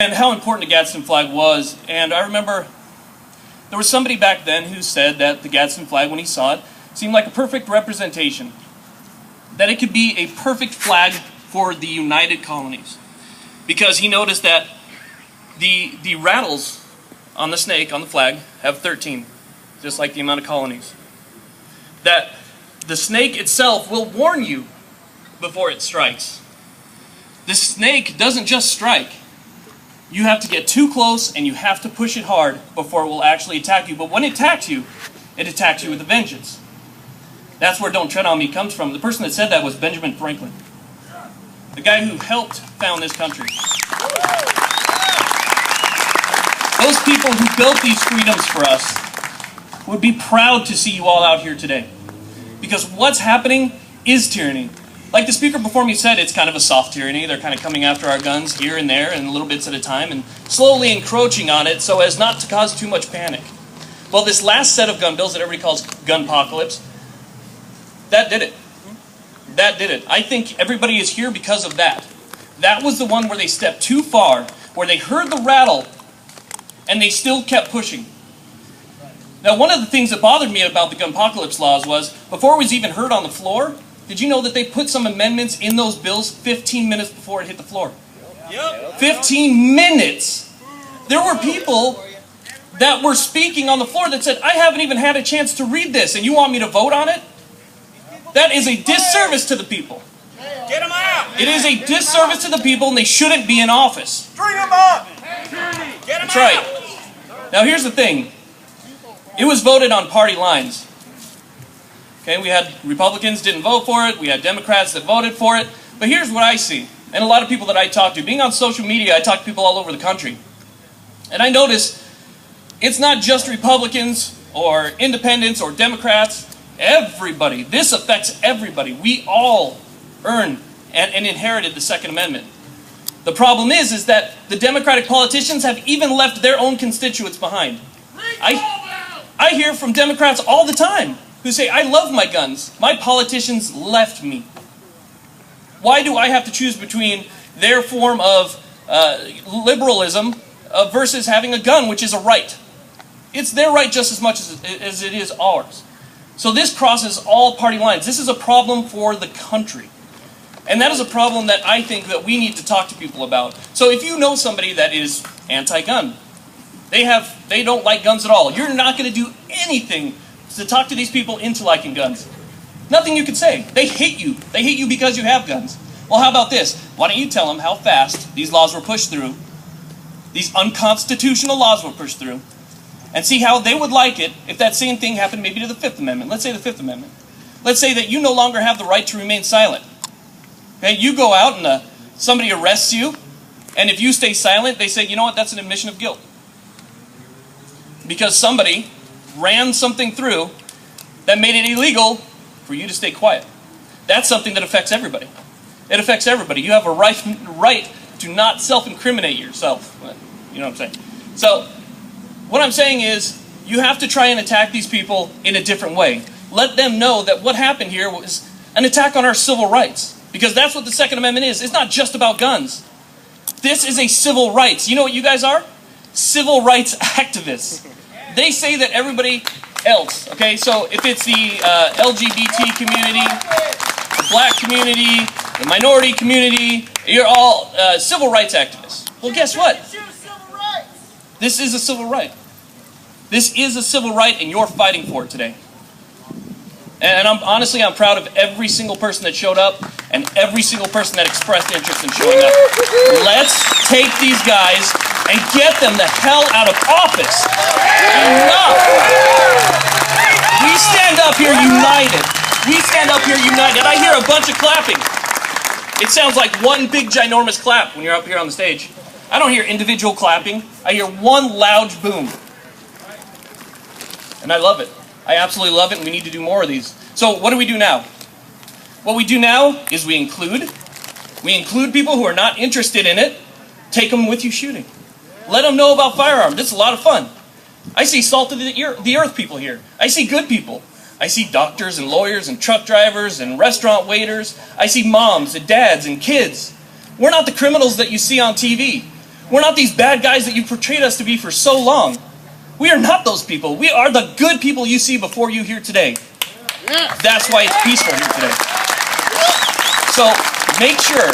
and how important the Gadsden flag was. And I remember there was somebody back then who said that the Gadsden flag, when he saw it, seemed like a perfect representation. That it could be a perfect flag for the United Colonies. Because he noticed that the rattles on the snake, on the flag, have 13. Just like the amount of colonies. That the snake itself will warn you before it strikes. The snake doesn't just strike. You have to get too close and you have to push it hard before it will actually attack you. But when it attacks you with a vengeance. That's where "Don't Tread on Me" comes from. The person that said that was Benjamin Franklin. The guy who helped found this country. Those people who built these freedoms for us would be proud to see you all out here today. Because what's happening is tyranny. Like the speaker before me said, it's kind of a soft tyranny. They're kind of coming after our guns here and there and little bits at a time and slowly encroaching on it so as not to cause too much panic. Well, this last set of gun bills that everybody calls gunpocalypse, that did it. That did it. I think everybody is here because of that. That was the one where they stepped too far, where they heard the rattle and they still kept pushing. Now, one of the things that bothered me about the gunpocalypse laws was, before it was even heard on the floor, did you know that they put some amendments in those bills 15 minutes before it hit the floor? Yep. 15 minutes! There were people that were speaking on the floor that said, I haven't even had a chance to read this, and you want me to vote on it? That is a disservice to the people. Get them out! It is a disservice to the people, and they shouldn't be in office. String them up! Get them That's right. Now here's the thing. It was voted on party lines. Okay, we had Republicans didn't vote for it, we had Democrats that voted for it, but here's what I see, and a lot of people that I talk to. Being on social media, I talk to people all over the country. And I notice it's not just Republicans or independents or Democrats. Everybody. This affects everybody. We all earned and inherited the Second Amendment. The problem is that the Democratic politicians have even left their own constituents behind. I hear from Democrats all the time who say, I love my guns. My politicians left me. Why do I have to choose between their form of liberalism versus having a gun, which is a right? It's their right just as much as it is ours. So this crosses all party lines. This is a problem for the country. And that is a problem that I think that we need to talk to people about. So if you know somebody that is anti-gun, they don't like guns at all, you're not going to do anything to talk to these people into liking guns. Nothing you can say. They hate you. They hate you because you have guns. Well, how about this? Why don't you tell them how fast these laws were pushed through, these unconstitutional laws were pushed through, and see how they would like it if that same thing happened maybe to the Fifth Amendment. Let's say the Fifth Amendment. Let's say that you no longer have the right to remain silent. Okay, you go out and somebody arrests you, and if you stay silent, they say, you know what, that's an admission of guilt. Because somebody ran something through that made it illegal for you to stay quiet. That's something that affects everybody. It affects everybody. You have a right to not self-incriminate yourself. You know what I'm saying? So, what I'm saying is, you have to try and attack these people in a different way. Let them know that what happened here was an attack on our civil rights. Because that's what the Second Amendment is. It's not just about guns. This is a civil rights. You know what you guys are? Civil rights activists. They say that everybody else, okay, so if it's the LGBT community, the black community, the minority community, you're all civil rights activists. Well, guess what? This is a civil right. This is a civil right, and you're fighting for it today. And honestly, I'm proud of every single person that showed up and every single person that expressed interest in showing up. Let's take these guys and get them the hell out of office. Enough! We stand up here united. We stand up here united. I hear a bunch of clapping. It sounds like one big ginormous clap when you're up here on the stage. I don't hear individual clapping. I hear one loud boom. And I love it. I absolutely love it, and we need to do more of these. So what do we do now? What we do now is we include people who are not interested in it. Take them with you shooting. Let them know about firearms. It's a lot of fun. I see salt of the earth people here. I see good people. I see doctors and lawyers and truck drivers and restaurant waiters. I see moms and dads and kids. We're not the criminals that you see on TV. We're not these bad guys that you portrayed us to be for so long. We are not those people. We are the good people you see before you here today. That's why it's peaceful here today. So make sure,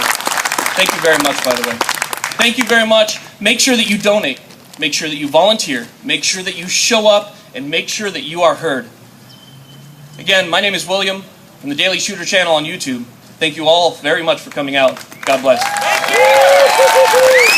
thank you very much, by the way. Thank you very much. Make sure that you donate. Make sure that you volunteer. Make sure that you show up, and make sure that you are heard. Again, my name is William from the Daily Shooter channel on YouTube. Thank you all very much for coming out. God bless. Thank you.